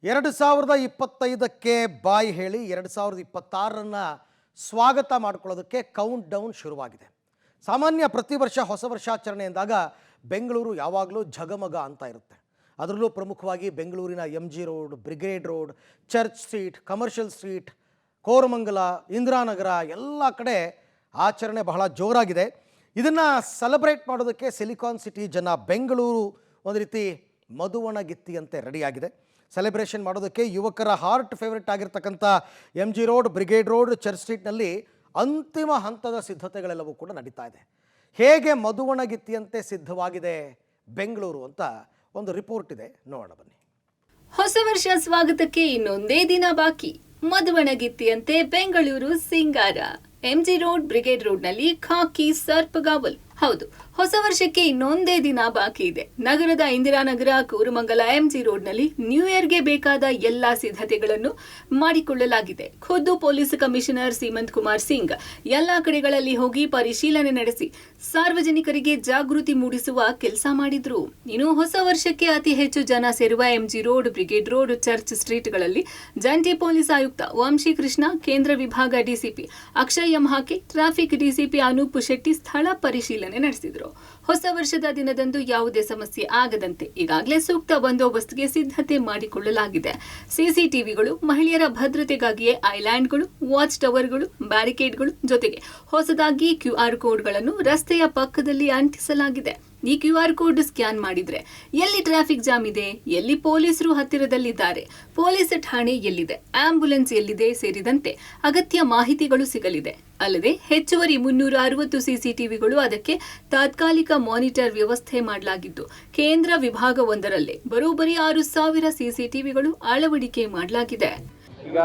2025ಕ್ಕೆ ಬಾಯಿ ಹೇಳಿ 2026ರನ್ನು ಸ್ವಾಗತ ಮಾಡಿಕೊಳ್ಳೋದಕ್ಕೆ ಕೌಂಟ್ ಡೌನ್ ಶುರುವಾಗಿದೆ. ಸಾಮಾನ್ಯ ಪ್ರತಿ ವರ್ಷ ಹೊಸ ವರ್ಷಾಚರಣೆ ಎಂದಾಗ ಬೆಂಗಳೂರು ಯಾವಾಗಲೂ ಝಗಮಗ ಅಂತ ಇರುತ್ತೆ. ಅದರಲ್ಲೂ ಪ್ರಮುಖವಾಗಿ ಬೆಂಗಳೂರಿನ MG road, brigade road, church street, commercial street, Koramangala, Indiranagar ಎಲ್ಲ ಕಡೆ ಆಚರಣೆ ಬಹಳ ಜೋರಾಗಿದೆ. ಇದನ್ನು ಸೆಲೆಬ್ರೇಟ್ ಮಾಡೋದಕ್ಕೆ ಸಿಲಿಕಾನ್ ಸಿಟಿ ಜನ ಬೆಂಗಳೂರು ಒಂದು ರೀತಿ ಮದುವಣಗಿತ್ತಿಯಂತೆ ರೆಡಿಯಾಗಿದೆ. ಸೆಲೆಬ್ರೇಷನ್ ಮಾಡೋದಕ್ಕೆ ಯುವಕರ ಹಾರ್ಟ್ ಫೇವ್ರೆಟ್ ಆಗಿರ್ತಕ್ಕಂಥ MG road, brigade road, church ಸ್ಟ್ರೀಟ್ನಲ್ಲಿ ಅಂತಿಮ ಹಂತದ ಸಿದ್ಧತೆಗಳೆಲ್ಲವೂ ಕೂಡ ನಡೀತಾ ಇದೆ. ಹೇಗೆ ಮದುವಣಗಿತ್ತಿಯಂತೆ ಸಿದ್ಧವಾಗಿದೆ ಬೆಂಗಳೂರು ಅಂತ ಒಂದು ರಿಪೋರ್ಟ್ ಇದೆ, ನೋಡೋಣ ಬನ್ನಿ. ಹೊಸ ವರ್ಷ ಸ್ವಾಗತಕ್ಕೆ ಇನ್ನೊಂದೇ ದಿನ ಬಾಕಿ. ಮದುವಣಗಿತ್ತಿಯಂತೆ ಬೆಂಗಳೂರು ಸಿಂಗಾರ. MG ರೋಡ್, ಬ್ರಿಗೇಡ್ ರೋಡ್ನಲ್ಲಿ ಖಾಕಿ ಸರ್ಪಗಾವಲು. ಹೌದು, ಹೊಸ ವರ್ಷಕ್ಕೆ ಇನ್ನೊಂದೇ ದಿನ ಬಾಕಿ ಇದೆ. ನಗರದ ಇಂದಿರಾನಗರ, ಕೋರಮಂಗಲ, MG ರೋಡ್ನಲ್ಲಿ ನ್ಯೂ ಇಯರ್ಗೆ ಬೇಕಾದ ಎಲ್ಲಾ ಸಿದ್ಧತೆಗಳನ್ನು ಮಾಡಿಕೊಳ್ಳಲಾಗಿದೆ. ಖುದ್ದು ಪೊಲೀಸ್ ಕಮಿಷನರ್ ಸೀಮಂತ್ ಕುಮಾರ್ ಸಿಂಗ್ ಎಲ್ಲಾ ಕಡೆಗಳಲ್ಲಿ ಹೋಗಿ ಪರಿಶೀಲನೆ ನಡೆಸಿ ಸಾರ್ವಜನಿಕರಿಗೆ ಜಾಗೃತಿ ಮೂಡಿಸುವ ಕೆಲಸ ಮಾಡಿದ್ರು. ಇನ್ನು ಹೊಸ ವರ್ಷಕ್ಕೆ ಅತಿ ಹೆಚ್ಚು ಜನ ಸೇರುವ MG road, brigade road, church ಸ್ಟ್ರೀಟ್ಗಳಲ್ಲಿ ಜಂಟಿ ಪೊಲೀಸ್ ಆಯುಕ್ತ ವಂಶಿ ಕೃಷ್ಣ, ಕೇಂದ್ರ ವಿಭಾಗ DCP ಅಕ್ಷಯ್ ಯಮಹಾಕೆ, ಟ್ರಾಫಿಕ್ DCP ಅನೂಪ್ ಶೆಟ್ಟಿ ಸ್ಥಳ ಪರಿಶೀಲನೆ ನಡೆಸಿದರು. ಹೊಸ ವರ್ಷದ ದಿನದಂದು ಯಾವುದೇ ಸಮಸ್ಯೆ ಆಗದಂತೆ ಈಗಾಗಲೇ ಸೂಕ್ತ ಬಂದೋಬಸ್ತ್ಗೆ ಸಿದ್ಧತೆ ಮಾಡಿಕೊಳ್ಳಲಾಗಿದೆ. CCTVಗಳು, ಮಹಿಳೆಯರ ಭದ್ರತೆಗಾಗಿಯೇ ಐಲ್ಯಾಂಡ್ಗಳು, ವಾಚ್ ಟವರ್ಗಳು, ಬ್ಯಾರಿಕೇಡ್ಗಳು, ಜೊತೆಗೆ ಹೊಸದಾಗಿ QR ಕೋಡ್ಗಳನ್ನು ರಸ್ತೆಯ ಪಕ್ಕದಲ್ಲಿ ಅಂಟಿಸಲಾಗಿದೆ. ಈ QR ಕೋಡ್ ಸ್ಕ್ಯಾನ್ ಮಾಡಿದ್ರೆ ಎಲ್ಲಿ ಟ್ರಾಫಿಕ್ ಜಾಮ್ ಇದೆ, ಎಲ್ಲಿ ಪೊಲೀಸರು ಹತ್ತಿರದಲ್ಲಿದ್ದಾರೆ, ಪೊಲೀಸ್ ಠಾಣೆ ಎಲ್ಲಿದೆ, ಆಂಬ್ಯುಲೆನ್ಸ್ ಎಲ್ಲಿದೆ ಸೇರಿದಂತೆ ಅಗತ್ಯ ಮಾಹಿತಿಗಳು ಸಿಗಲಿದೆ. ಅಲ್ಲದೆ ಹೆಚ್ಚುವರಿ 360 CCTVಗಳು, ಅದಕ್ಕೆ ತಾತ್ಕಾಲಿಕ ಮಾನಿಟರ್ ವ್ಯವಸ್ಥೆ ಮಾಡಲಾಗಿದ್ದು ಕೇಂದ್ರ ವಿಭಾಗವೊಂದರಲ್ಲೇ ಬರೋಬ್ಬರಿ 6,000 CCTVಗಳು ಅಳವಡಿಕೆ ಮಾಡಲಾಗಿದೆ. ಈಗ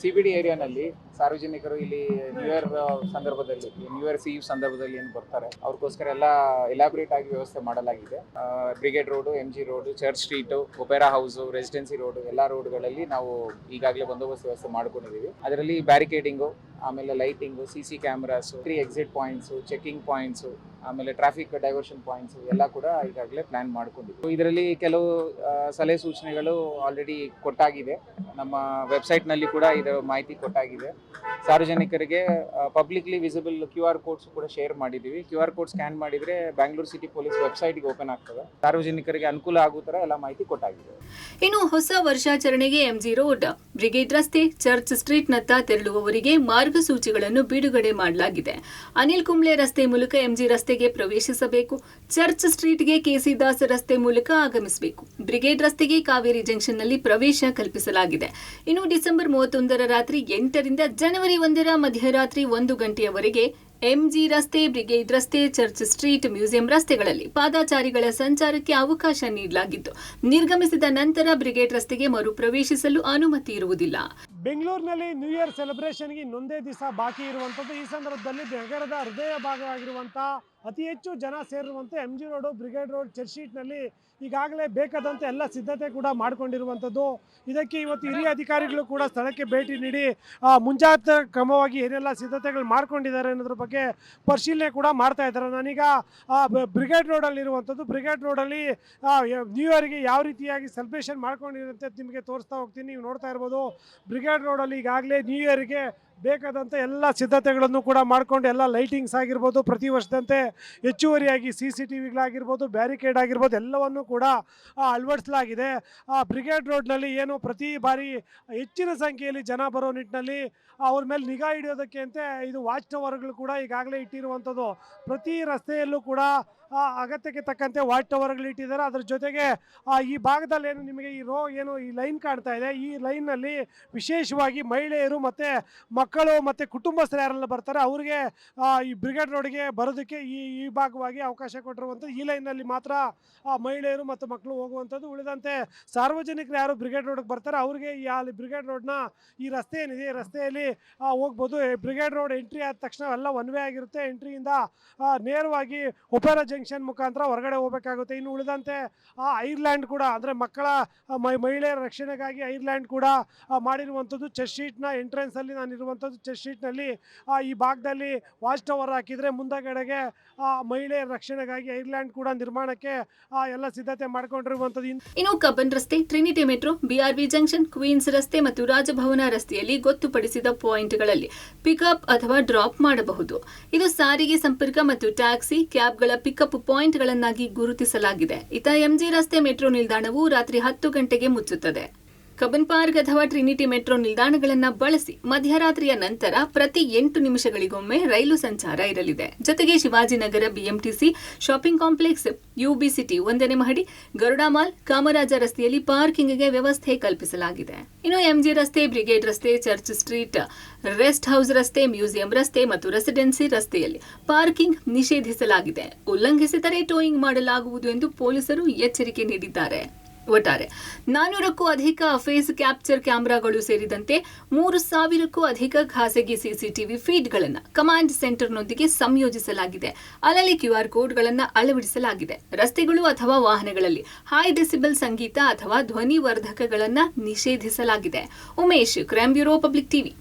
CBD ಏರಿಯಾನಲ್ಲಿ ಸಾರ್ವಜನಿಕರು ಇಲ್ಲಿ ನ್ಯೂ ಇಯರ್ ಸಂದರ್ಭದಲ್ಲಿ, ನ್ಯೂ ಇಯರ್ ಈವ್ ಸಂದರ್ಭದಲ್ಲಿ ಏನು ಬರ್ತಾರೆ ಅವ್ರಿಗೋಸ್ಕರ ಎಲ್ಲ ಎಲಾಬ್ರೇಟ್ ಆಗಿ ವ್ಯವಸ್ಥೆ ಮಾಡಲಾಗಿದೆ. Brigade road, MG road, church street, Opera house, residency road ಎಲ್ಲ ರೋಡ್ಗಳಲ್ಲಿ ನಾವು ಈಗಾಗಲೇ ಬಂದೋಬಸ್ತ್ ವ್ಯವಸ್ಥೆ ಮಾಡ್ಕೊಂಡಿದ್ದೀವಿ. ಅದರಲ್ಲಿ ಬ್ಯಾರಿಕೇಡಿಂಗು, ಆಮೇಲೆ lighting, CC cameras, 3 exit points, checking points, ಆಮೇಲೆ ಟ್ರಾಫಿಕ್ ಡೈವರ್ಷನ್ ಪಾಯಿಂಟ್ಸು ಎಲ್ಲ ಕೂಡ ಈಗಾಗಲೇ ಪ್ಲಾನ್ ಮಾಡ್ಕೊಂಡಿದ್ದೀವಿ. ಇದರಲ್ಲಿ ಕೆಲವು ಸಲಹೆ ಸೂಚನೆಗಳು ಆಲ್ರೆಡಿ ಕೊಟ್ಟಾಗಿದೆ. ನಮ್ಮ ವೆಬ್ಸೈಟ್ನಲ್ಲಿ ಕೂಡ ಇದರ ಮಾಹಿತಿ ಕೊಟ್ಟಾಗಿದೆ. ಸಾರ್ವಜನಿಕರಿಗೆ ಪಬ್ಲಿಕ್ಲಿ ವಿಸಿಬಲ್ QR ಕೋಡ್ಸ್ ಕೂಡ ಶೇರ್ ಮಾಡಿದ್ದೀವಿ. QR ಕೋಡ್ ಸ್ಕ್ಯಾನ್ ಮಾಡಿದರೆ ಬ್ಯಾಂಗ್ಳೂರು ಸಿಟಿ ಪೊಲೀಸ್ ವೆಬ್ಸೈಟ್ಗೆ ಓಪನ್ ಆಗ್ತದೆ. ಸಾರ್ವಜನಿಕರಿಗೆ ಅನುಕೂಲ ಆಗೋ ಥರ ಎಲ್ಲ ಮಾಹಿತಿ ಕೊಟ್ಟಾಗಿದೆ. ಇನ್ನು ಹೊಸ ವರ್ಷಾಚರಣೆಗೆ MG ರೋಡ್, ಬ್ರಿಗೇಡ್ ರಸ್ತೆ, ಚರ್ಚ್ ಸ್ಟ್ರೀಟ್ನತ್ತ ತೆರಳುವವರಿಗೆ ಮಾರ್ಗಸೂಚಿಗಳನ್ನು ಬಿಡುಗಡೆ ಮಾಡಲಾಗಿದೆ. ಅನಿಲ್ ಕುಂಬ್ಳೆ ರಸ್ತೆ ಮೂಲಕ MG ರಸ್ತೆಗೆ ಪ್ರವೇಶಿಸಬೇಕು. ಚರ್ಚ್ ಸ್ಟ್ರೀಟ್ಗೆ KC ದಾಸ್ ರಸ್ತೆ ಮೂಲಕ ಆಗಮಿಸಬೇಕು. ಬ್ರಿಗೇಡ್ ರಸ್ತೆಗೆ ಕಾವೇರಿ ಜಂಕ್ಷನ್ನಲ್ಲಿ ಪ್ರವೇಶ ಕಲ್ಪಿಸಲಾಗಿದೆ. ಇನ್ನು ಡಿಸೆಂಬರ್ 31ರ ರಾತ್ರಿ 8ರಿಂದ ಜನವರಿ 1ರ ಮಧ್ಯರಾತ್ರಿ 1 ಗಂಟೆಯವರೆಗೆ MG ರಸ್ತೆ, ಬ್ರಿಗೇಡ್ ರಸ್ತೆ, ಚರ್ಚ್ ಸ್ಟ್ರೀಟ್, ಮ್ಯೂಸಿಯಂ ರಸ್ತೆಗಳಲ್ಲಿ ಪಾದಾಚಾರಿಗಳ ಸಂಚಾರಕ್ಕೆ ಅವಕಾಶ ನೀಡಲಾಗಿದ್ದು ನಿರ್ಗಮಿಸಿದ ನಂತರ ಬ್ರಿಗೇಡ್ ರಸ್ತೆಗೆ ಮರು ಪ್ರವೇಶಿಸಲು ಅನುಮತಿ ಇರುವುದಿಲ್ಲ. ಬೆಂಗಳೂರಿನಲ್ಲಿ ನ್ಯೂ ಇಯರ್ ಸೆಲೆಬ್ರೇಷನ್ಗೆ ಇನ್ನೊಂದೇ ದಿವಸ ಬಾಕಿ ಇರುವಂಥದ್ದು. ಈ ಸಂದರ್ಭದಲ್ಲಿ ನಗರದ ಹೃದಯ ಭಾಗವಾಗಿರುವಂಥ ಅತಿ ಹೆಚ್ಚು ಜನ ಸೇರಿರುವಂಥ MG road, brigade road, church ಸ್ಟ್ರೀಟ್ನಲ್ಲಿ ಈಗಾಗಲೇ ಬೇಕಾದಂಥ ಎಲ್ಲ ಸಿದ್ಧತೆ ಕೂಡ ಮಾಡಿಕೊಂಡಿರುವಂಥದ್ದು. ಇದಕ್ಕೆ ಇವತ್ತು ಹಿರಿಯ ಅಧಿಕಾರಿಗಳು ಕೂಡ ಸ್ಥಳಕ್ಕೆ ಭೇಟಿ ನೀಡಿ ಮುಂಜಾಗ್ರತಾ ಕ್ರಮವಾಗಿ ಏನೆಲ್ಲ ಸಿದ್ಧತೆಗಳು ಮಾಡ್ಕೊಂಡಿದ್ದಾರೆ ಅನ್ನೋದ್ರ ಬಗ್ಗೆ ಪರಿಶೀಲನೆ ಕೂಡ ಮಾಡ್ತಾ ಇದ್ದಾರೆ. ನಾನೀಗ ಬ್ರಿಗೇಡ್ ರೋಡಲ್ಲಿರುವಂಥದ್ದು. ಬ್ರಿಗೇಡ್ ರೋಡಲ್ಲಿ ನ್ಯೂ ಇಯರ್ಗೆ ಯಾವ ರೀತಿಯಾಗಿ ಸೆಲೆಬ್ರೇಷನ್ ಮಾಡ್ಕೊಂಡಿರುತ್ತೆ ನಿಮಗೆ ತೋರಿಸ್ತಾ ಹೋಗ್ತೀನಿ. ನೀವು ನೋಡ್ತಾ ಇರ್ಬೋದು, ಬ್ರಿಗೇಡ್ ರೋಡಲ್ಲಿ ಈಗಾಗಲೇ ನ್ಯೂ ಇಯರ್ಗೆ ಬೇಕಾದಂಥ ಎಲ್ಲ ಸಿದ್ಧತೆಗಳನ್ನು ಕೂಡ ಮಾಡಿಕೊಂಡು ಎಲ್ಲ ಲೈಟಿಂಗ್ಸ್ ಆಗಿರ್ಬೋದು, ಪ್ರತಿ ವರ್ಷದಂತೆ ಹೆಚ್ಚುವರಿಯಾಗಿ CCTVಗಳಾಗಿರ್ಬೋದು, ಬ್ಯಾರಿಕೇಡ್ ಆಗಿರ್ಬೋದು ಎಲ್ಲವನ್ನು ಕೂಡ ಅಳವಡಿಸಲಾಗಿದೆ. ಬ್ರಿಗೇಡ್ ರೋಡ್ನಲ್ಲಿ ಏನು ಪ್ರತಿ ಬಾರಿ ಹೆಚ್ಚಿನ ಸಂಖ್ಯೆಯಲ್ಲಿ ಜನ ಬರೋ ನಿಟ್ಟಿನಲ್ಲಿ ಅವ್ರ ಮೇಲೆ ನಿಗಾ ಹಿಡಿಯೋದಕ್ಕೆ ಅಂತ ಇದು ವಾಚ್ ಟವರ್ಗಳು ಕೂಡ ಈಗಾಗಲೇ ಇಟ್ಟಿರುವಂಥದ್ದು. ಪ್ರತಿ ರಸ್ತೆಯಲ್ಲೂ ಕೂಡ ಅಗತ್ಯಕ್ಕೆ ತಕ್ಕಂತೆ ವಾಚ್ ಟವರ್ಗಳು ಇಟ್ಟಿದ್ದಾರೆ. ಅದ್ರ ಜೊತೆಗೆ ಈ ಭಾಗದಲ್ಲಿ ಏನು ನಿಮಗೆ ಈ ಲೈನ್ ಕಾಣ್ತಾ ಇದೆ, ಈ ಲೈನ್ನಲ್ಲಿ ವಿಶೇಷವಾಗಿ ಮಹಿಳೆಯರು ಮತ್ತು ಮಕ್ಕಳು ಮತ್ತು ಕುಟುಂಬಸ್ಥರು ಯಾರೆಲ್ಲ ಬರ್ತಾರೆ ಅವ್ರಿಗೆ ಈ ಬ್ರಿಗೇಡ್ ರೋಡ್ಗೆ ಬರೋದಕ್ಕೆ ಈ ಭಾಗವಾಗಿ ಅವಕಾಶ ಕೊಟ್ಟಿರುವಂಥದ್ದು. ಈ ಲೈನ್ನಲ್ಲಿ ಮಾತ್ರ ಮಹಿಳೆಯರು ಮತ್ತು ಮಕ್ಕಳು ಹೋಗುವಂಥದ್ದು. ಉಳಿದಂತೆ ಸಾರ್ವಜನಿಕರು ಯಾರು ಬ್ರಿಗೇಡ್ ರೋಡ್ಗೆ ಬರ್ತಾರೆ ಅವ್ರಿಗೆ ಅಲ್ಲಿ ಬ್ರಿಗೇಡ್ ರೋಡ್ನ ಈ ರಸ್ತೆ ಏನಿದೆ ಈ ರಸ್ತೆಯಲ್ಲಿ ಹೋಗ್ಬೋದು. ಬ್ರಿಗೇಡ್ ರೋಡ್ ಎಂಟ್ರಿ ಆದ ತಕ್ಷಣ ಎಲ್ಲ ಒನ್ ವೇ ಆಗಿರುತ್ತೆ. ಎಂಟ್ರಿಯಿಂದ ನೇರವಾಗಿ ಒಪೆರಾ ಜಂಕ್ಷನ್ ಜಂಕ್ಷನ್ ಮುಖಾಂತರ ಹೊರಗಡೆ ಹೋಗಬೇಕಾಗುತ್ತೆ. ಇನ್ನು ಉಳಿದಂತೆ ಐರ್ಲ್ಯಾಂಡ್ ಕೂಡ ಅಂದರೆ ಮಕ್ಕಳ ಮಹಿಳೆಯರ ರಕ್ಷಣೆಗಾಗಿ ಐರ್ಲ್ಯಾಂಡ್ ಕೂಡ ಮಾಡಿರುವಂಥದ್ದು. ಚರ್ಚ್ ಸ್ಟ್ರೀಟ್ನ ಎಂಟ್ರೆನ್ಸಲ್ಲಿ ನಾನಿರುವಂಥದ್ದು. ಚರ್ಚ್ ಸ್ಟ್ರೀಟ್ನಲ್ಲಿ ಈ ಭಾಗದಲ್ಲಿ ವಾಚ್ ಟವರ್ ಹಾಕಿದರೆ ಮುಂದಗಡೆಗೆ ಮಹಿಳೆಯರ ರಕ್ಷಣೆಗಾಗಿ ಐರ್ಲ್ಯಾಂಡ್ ಕೂಡ ನಿರ್ಮಾಣಕ್ಕೆ ಎಲ್ಲ ಸಿದ್ಧತೆ ಮಾಡಿಕೊಂಡಿರುವಂಥದ್ದು. ಇನ್ನು ಕಬ್ಬನ್ ರಸ್ತೆ, Trinity metro, BRB junction, Queens ರಸ್ತೆ ಮತ್ತು ರಾಜಭವನ ರಸ್ತೆಯಲ್ಲಿ ಗೊತ್ತುಪಡಿಸಿದ ಪಾಯಿಂಟ್ಗಳಲ್ಲಿ ಪಿಕಪ್ ಅಥವಾ ಡ್ರಾಪ್ ಮಾಡಬಹುದು. ಇದು ಸಾರಿಗೆ ಸಂಪರ್ಕ ಮತ್ತು ಟ್ಯಾಕ್ಸಿ, ಕ್ಯಾಬ್ಗಳ ಪಿಕಪ್ ಪಾಯಿಂಟ್ಗಳನ್ನಾಗಿ ಗುರುತಿಸಲಾಗಿದೆ. ಇತ ಎಂಜಿ ರಸ್ತೆ ಮೆಟ್ರೋ ನಿಲ್ದಾಣವು ರಾತ್ರಿ 10 ಗಂಟೆಗೆ ಮುಚ್ಚುತ್ತದೆ. ಕಬ್ಬನ್ ಪಾರ್ಕ್ ಅಥವಾ ಟ್ರಿನಿಟಿ ಮೆಟ್ರೋ ನಿಲ್ದಾಣಗಳನ್ನು ಬಳಸಿ ಮಧ್ಯರಾತ್ರಿಯ ನಂತರ ಪ್ರತಿ 8 ನಿಮಿಷಗಳಿಗೊಮ್ಮೆ ರೈಲು ಸಂಚಾರ ಇರಲಿದೆ. ಜೊತೆಗೆ Shivajinagar BMTC shopping complex, UB city 1ನೇ ಮಹಡಿ, ಗರುಡಾ ಮಾಲ್, ಕಾಮರಾಜ ರಸ್ತೆಯಲ್ಲಿ ಪಾರ್ಕಿಂಗ್ಗೆ ವ್ಯವಸ್ಥೆ ಕಲ್ಪಿಸಲಾಗಿದೆ. ಇನ್ನು ಎಂಜಿ ರಸ್ತೆ, ಬ್ರಿಗೇಡ್ ರಸ್ತೆ, ಚರ್ಚ್ ಸ್ಟ್ರೀಟ್, ರೆಸ್ಟ್ ಹೌಸ್ ರಸ್ತೆ, ಮ್ಯೂಸಿಯಂ ರಸ್ತೆ ಮತ್ತು ರೆಸಿಡೆನ್ಸಿ ರಸ್ತೆಯಲ್ಲಿ ಪಾರ್ಕಿಂಗ್ ನಿಷೇಧಿಸಲಾಗಿದೆ. ಉಲ್ಲಂಘಿಸಿದರೆ ಟೋಯಿಂಗ್ ಮಾಡಲಾಗುವುದು ಎಂದು ಪೊಲೀಸರು ಎಚ್ಚರಿಕೆ ನೀಡಿದ್ದಾರೆ. ಒಟ್ಟಾರೆ 400ಕ್ಕೂ ಅಧಿಕ ಫೇಸ್ ಕ್ಯಾಪ್ಚರ್ ಕ್ಯಾಮೆರಾಗಳು ಸೇರಿದಂತೆ 3000ಕ್ಕೂ ಅಧಿಕ ಖಾಸಗಿ ಸಿಸಿಟಿವಿ ಫೀಡ್ಗಳನ್ನು ಕಮಾಂಡ್ ಸೆಂಟರ್ನೊಂದಿಗೆ ಸಂಯೋಜಿಸಲಾಗಿದೆ. ಅಲ್ಲಲ್ಲಿ QR ಕೋಡ್ಗಳನ್ನು ಅಳವಡಿಸಲಾಗಿದೆ. ರಸ್ತೆಗಳು ಅಥವಾ ವಾಹನಗಳಲ್ಲಿ ಹೈ ಡೆಸಿಬಲ್ ಸಂಗೀತ ಅಥವಾ ಧ್ವನಿ ವರ್ಧಕಗಳನ್ನು ನಿಷೇಧಿಸಲಾಗಿದೆ. Umesh, crime bureau, public TV.